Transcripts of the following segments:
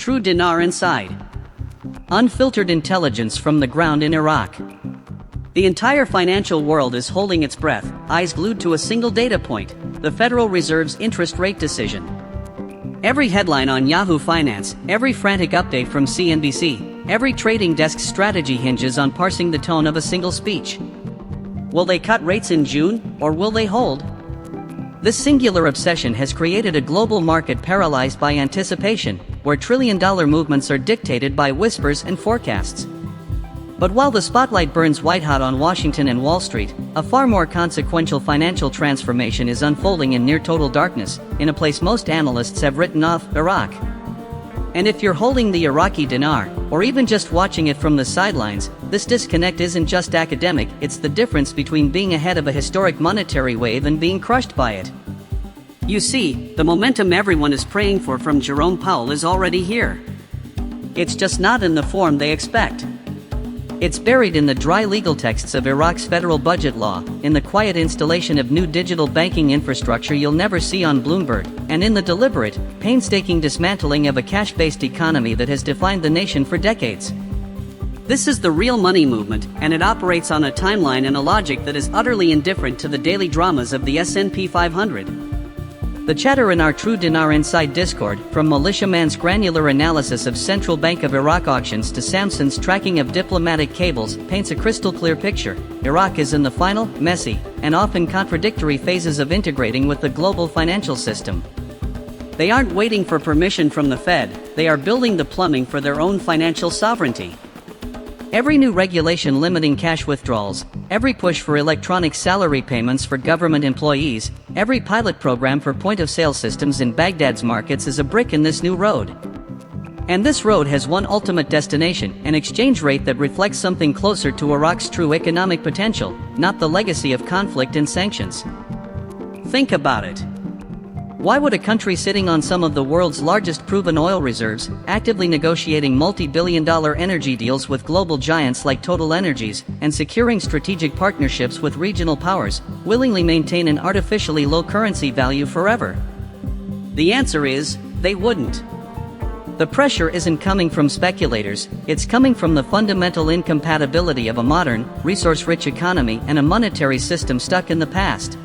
Ture Dinar inside. Unfiltered intelligence from the ground in Iraq. The entire financial world is holding its breath, eyes glued to a single data point, the Federal Reserve's interest rate decision. Every headline on Yahoo Finance, every frantic update from CNBC, every trading desk's strategy hinges on parsing the tone of a single speech. Will they cut rates in June, or will they hold? This singular obsession has created a global market paralyzed by anticipation, where trillion-dollar movements are dictated by whispers and forecasts. But while the spotlight burns white-hot on Washington and Wall Street, a far more consequential financial transformation is unfolding in near-total darkness, in a place most analysts have written off: Iraq. And if you're holding the Iraqi dinar, or even just watching it from the sidelines, this disconnect isn't just academic, it's the difference between being ahead of a historic monetary wave and being crushed by it. You see, the momentum everyone is praying for from Jerome Powell is already here. It's just not in the form they expect. It's buried in the dry legal texts of Iraq's federal budget law, in the quiet installation of new digital banking infrastructure you'll never see on Bloomberg, and in the deliberate, painstaking dismantling of a cash-based economy that has defined the nation for decades. This is the real money movement, and it operates on a timeline and a logic that is utterly indifferent to the daily dramas of the S&P 500. The chatter in our Ture Dinar Inside Discord, from militiaman's granular analysis of Central Bank of Iraq auctions to Samson's tracking of diplomatic cables, paints a crystal-clear picture. Iraq is in the final, messy, and often contradictory phases of integrating with the global financial system. They aren't waiting for permission from the Fed, they are building the plumbing for their own financial sovereignty. Every new regulation limiting cash withdrawals, every push for electronic salary payments for government employees, every pilot program for point-of-sale systems in Baghdad's markets is a brick in this new road. And this road has one ultimate destination, an exchange rate that reflects something closer to Iraq's true economic potential, not the legacy of conflict and sanctions. Think about it. Why would a country sitting on some of the world's largest proven oil reserves, actively negotiating multi-billion-dollar energy deals with global giants like Total Energies, and securing strategic partnerships with regional powers, willingly maintain an artificially low currency value forever? The answer is, they wouldn't. The pressure isn't coming from speculators, it's coming from the fundamental incompatibility of a modern, resource-rich economy and a monetary system stuck in the past.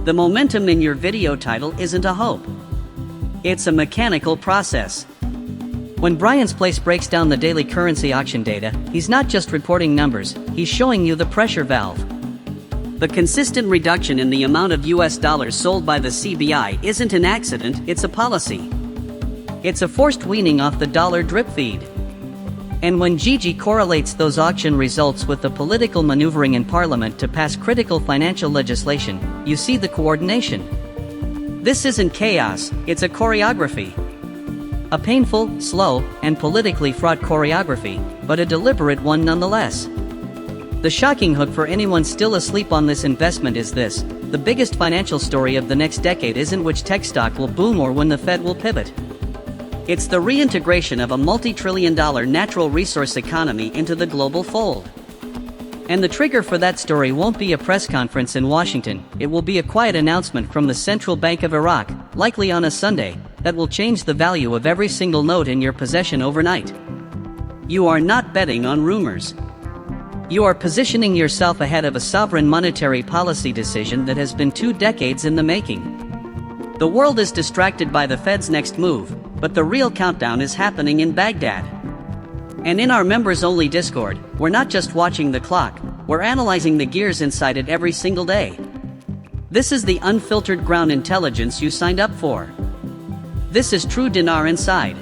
The momentum in your video title isn't a hope. It's a mechanical process. When Brian's Place breaks down the daily currency auction data, he's not just reporting numbers, he's showing you the pressure valve. The consistent reduction in the amount of US dollars sold by the CBI isn't an accident, it's a policy. It's a forced weaning off the dollar drip feed. And when Gigi correlates those auction results with the political maneuvering in Parliament to pass critical financial legislation, you see the coordination. This isn't chaos, it's a choreography. A painful, slow, and politically fraught choreography, but a deliberate one nonetheless. The shocking hook for anyone still asleep on this investment is this: the biggest financial story of the next decade isn't which tech stock will boom or when the Fed will pivot. It's the reintegration of a multi-trillion-dollar natural resource economy into the global fold. And the trigger for that story won't be a press conference in Washington, it will be a quiet announcement from the Central Bank of Iraq, likely on a Sunday, that will change the value of every single note in your possession overnight. You are not betting on rumors. You are positioning yourself ahead of a sovereign monetary policy decision that has been 2 decades in the making. The world is distracted by the Fed's next move, but the real countdown is happening in Baghdad. And in our members-only Discord, we're not just watching the clock, we're analyzing the gears inside it every single day. This is the unfiltered ground intelligence you signed up for. This is Ture Dinar Inside.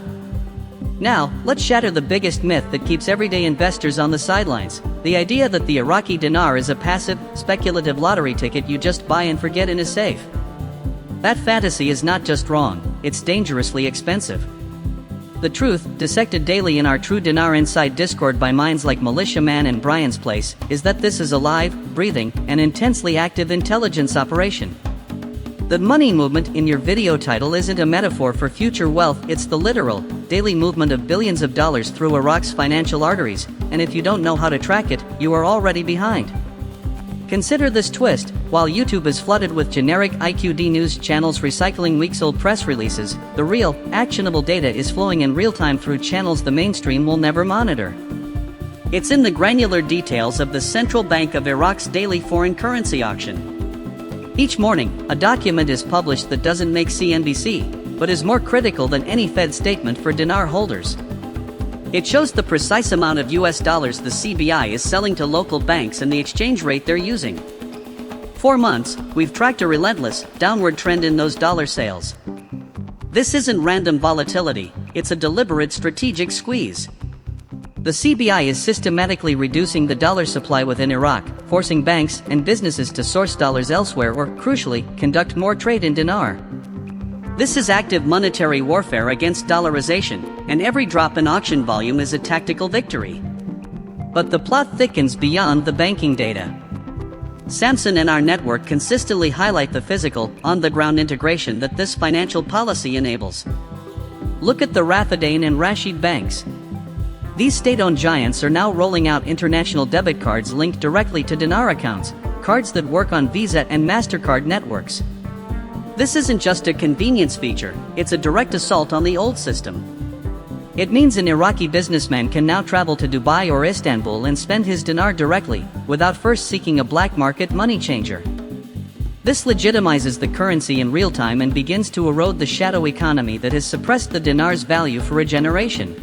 Now, let's shatter the biggest myth that keeps everyday investors on the sidelines: the idea that the Iraqi dinar is a passive, speculative lottery ticket you just buy and forget in a safe. That fantasy is not just wrong, it's dangerously expensive. The truth, dissected daily in our Ture Dinar Inside Discord by minds like Militiaman and Brian's Place, is that this is a live, breathing, and intensely active intelligence operation. The money movement in your video title isn't a metaphor for future wealth, it's the literal, daily movement of billions of dollars through Iraq's financial arteries, and if you don't know how to track it, you are already behind. Consider this twist: while YouTube is flooded with generic IQD news channels recycling weeks-old press releases, the real, actionable data is flowing in real time through channels the mainstream will never monitor. It's in the granular details of the Central Bank of Iraq's daily foreign currency auction. Each morning, a document is published that doesn't make CNBC, but is more critical than any Fed statement for dinar holders. It shows the precise amount of US dollars the CBI is selling to local banks and the exchange rate they're using. For months, we've tracked a relentless, downward trend in those dollar sales. This isn't random volatility, it's a deliberate strategic squeeze. The CBI is systematically reducing the dollar supply within Iraq, forcing banks and businesses to source dollars elsewhere or, crucially, conduct more trade in dinar. This is active monetary warfare against dollarization, and every drop in auction volume is a tactical victory. But the plot thickens beyond the banking data. Samson and our network consistently highlight the physical, on-the-ground integration that this financial policy enables. Look at the Rathadain and Rashid banks. These state-owned giants are now rolling out international debit cards linked directly to dinar accounts, cards that work on Visa and MasterCard networks. This isn't just a convenience feature, it's a direct assault on the old system. It means an Iraqi businessman can now travel to Dubai or Istanbul and spend his dinar directly, without first seeking a black market money changer. This legitimizes the currency in real time and begins to erode the shadow economy that has suppressed the dinar's value for a generation.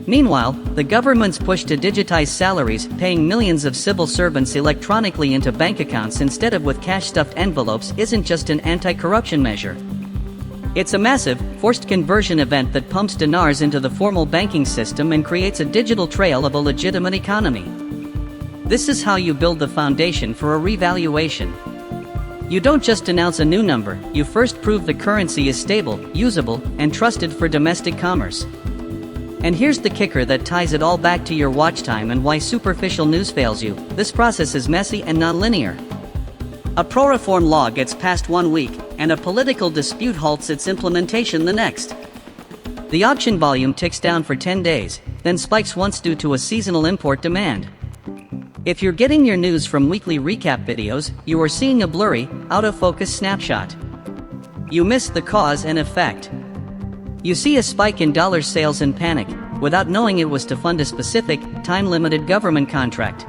Meanwhile, the government's push to digitize salaries, paying millions of civil servants electronically into bank accounts instead of with cash-stuffed envelopes, isn't just an anti-corruption measure. It's a massive, forced conversion event that pumps dinars into the formal banking system and creates a digital trail of a legitimate economy. This is how you build the foundation for a revaluation. You don't just announce a new number, you first prove the currency is stable, usable, and trusted for domestic commerce. And here's the kicker that ties it all back to your watch time and why superficial news fails you: this process is messy and non-linear. A pro-reform law gets passed one week, and a political dispute halts its implementation the next. The auction volume ticks down for 10 days, then spikes once due to a seasonal import demand. If you're getting your news from weekly recap videos, you are seeing a blurry, out-of-focus snapshot. You miss the cause and effect. You see a spike in dollar sales and panic, without knowing it was to fund a specific, time-limited government contract.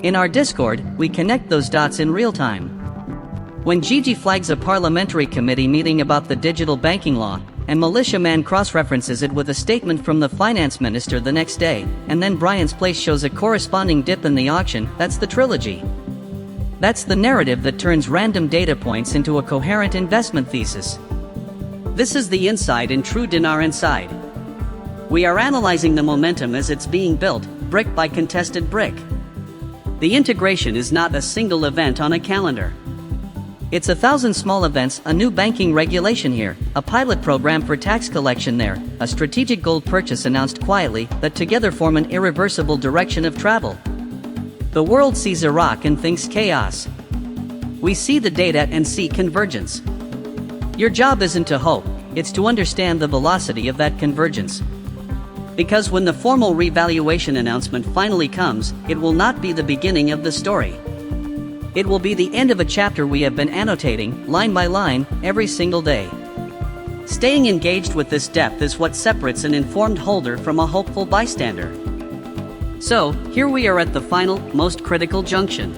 In our Discord, we connect those dots in real time. When Gigi flags a parliamentary committee meeting about the digital banking law, and Militiaman cross-references it with a statement from the finance minister the next day, and then Brian's Place shows a corresponding dip in the auction, that's the trilogy. That's the narrative that turns random data points into a coherent investment thesis. This is the inside in Ture Dinar Inside. We are analyzing the momentum as it's being built, brick by contested brick. The integration is not a single event on a calendar. It's 1,000 small events: a new banking regulation here, a pilot program for tax collection there, a strategic gold purchase announced quietly, that together form an irreversible direction of travel. The world sees Iraq and thinks chaos. We see the data and see convergence. Your job isn't to hope, it's to understand the velocity of that convergence. Because when the formal revaluation announcement finally comes, it will not be the beginning of the story. It will be the end of a chapter we have been annotating, line by line, every single day. Staying engaged with this depth is what separates an informed holder from a hopeful bystander. So, here we are at the final, most critical junction.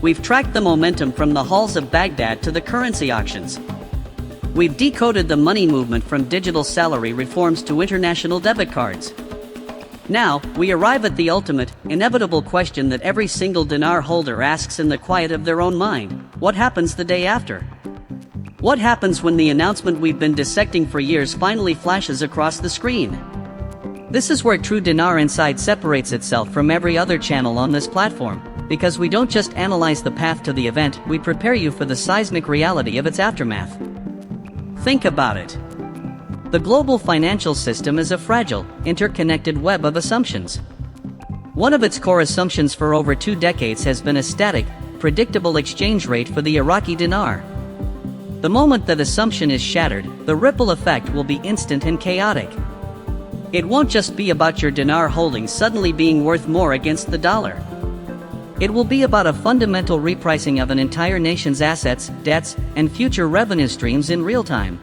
We've tracked the momentum from the halls of Baghdad to the currency auctions. We've decoded the money movement from digital salary reforms to international debit cards. Now, we arrive at the ultimate, inevitable question that every single dinar holder asks in the quiet of their own mind: what happens the day after? What happens when the announcement we've been dissecting for years finally flashes across the screen? This is where Ture Dinar Inside separates itself from every other channel on this platform, because we don't just analyze the path to the event, we prepare you for the seismic reality of its aftermath. Think about it. The global financial system is a fragile, interconnected web of assumptions. One of its core assumptions for over 2 decades has been a static, predictable exchange rate for the Iraqi dinar. The moment that assumption is shattered, the ripple effect will be instant and chaotic. It won't just be about your dinar holdings suddenly being worth more against the dollar. It will be about a fundamental repricing of an entire nation's assets, debts, and future revenue streams in real time.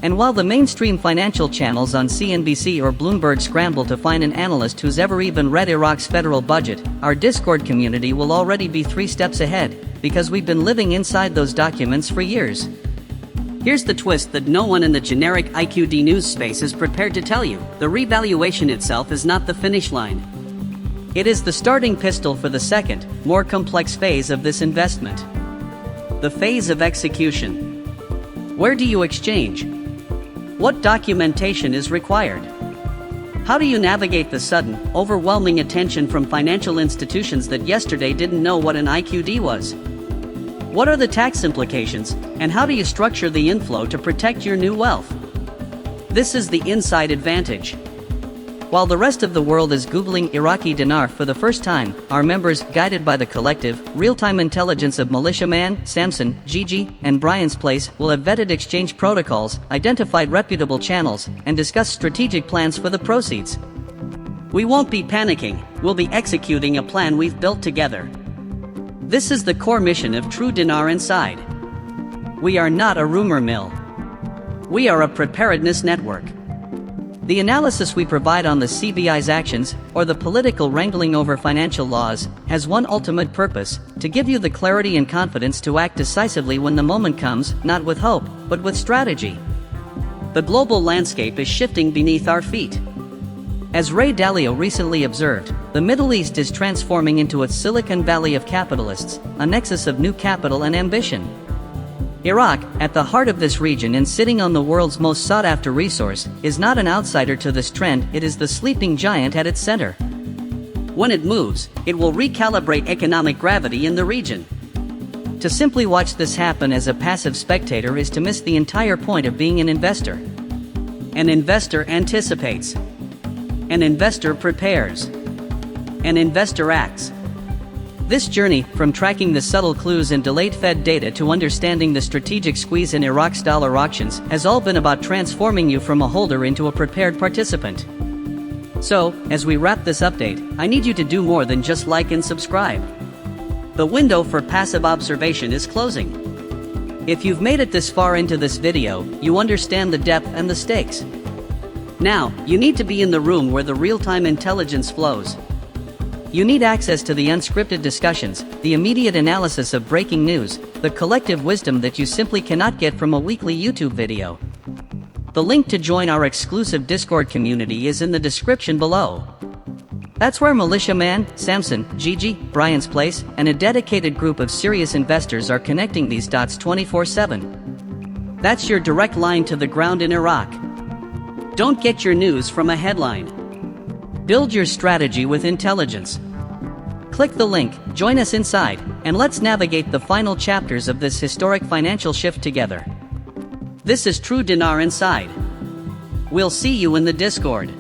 And while the mainstream financial channels on CNBC or Bloomberg scramble to find an analyst who's ever even read Iraq's federal budget, our Discord community will already be 3 steps ahead, because we've been living inside those documents for years. Here's the twist that no one in the generic IQD news space is prepared to tell you: the revaluation itself is not the finish line. It is the starting pistol for the second, more complex phase of this investment. The phase of execution. Where do you exchange? What documentation is required? How do you navigate the sudden, overwhelming attention from financial institutions that yesterday didn't know what an IQD was? What are the tax implications, and how do you structure the inflow to protect your new wealth? This is the inside advantage. While the rest of the world is Googling Iraqi Dinar for the first time, our members, guided by the collective, real-time intelligence of Militiaman, Samson, Gigi, and Brian's Place, will have vetted exchange protocols, identified reputable channels, and discussed strategic plans for the proceeds. We won't be panicking, we'll be executing a plan we've built together. This is the core mission of Ture Dinar Inside. We are not a rumor mill. We are a preparedness network. The analysis we provide on the CBI's actions, or the political wrangling over financial laws, has one ultimate purpose: to give you the clarity and confidence to act decisively when the moment comes, not with hope, but with strategy. The global landscape is shifting beneath our feet. As Ray Dalio recently observed, the Middle East is transforming into a Silicon Valley of capitalists, a nexus of new capital and ambition. Iraq, at the heart of this region and sitting on the world's most sought-after resource, is not an outsider to this trend, it is the sleeping giant at its center. When it moves, it will recalibrate economic gravity in the region. To simply watch this happen as a passive spectator is to miss the entire point of being an investor. An investor anticipates. An investor prepares. An investor acts. This journey, from tracking the subtle clues in delayed Fed data to understanding the strategic squeeze in Iraq's dollar auctions, has all been about transforming you from a holder into a prepared participant. So, as we wrap this update, I need you to do more than just like and subscribe. The window for passive observation is closing. If you've made it this far into this video, you understand the depth and the stakes. Now, you need to be in the room where the real-time intelligence flows. You need access to the unscripted discussions, the immediate analysis of breaking news, the collective wisdom that you simply cannot get from a weekly YouTube video. The link to join our exclusive Discord community is in the description below. That's where Militiaman, Samson, Gigi, Brian's Place, and a dedicated group of serious investors are connecting these dots 24/7. That's your direct line to the ground in Iraq. Don't get your news from a headline. Build your strategy with intelligence. Click the link, join us inside, and let's navigate the final chapters of this historic financial shift together. This is Ture Dinar Inside. We'll see you in the Discord.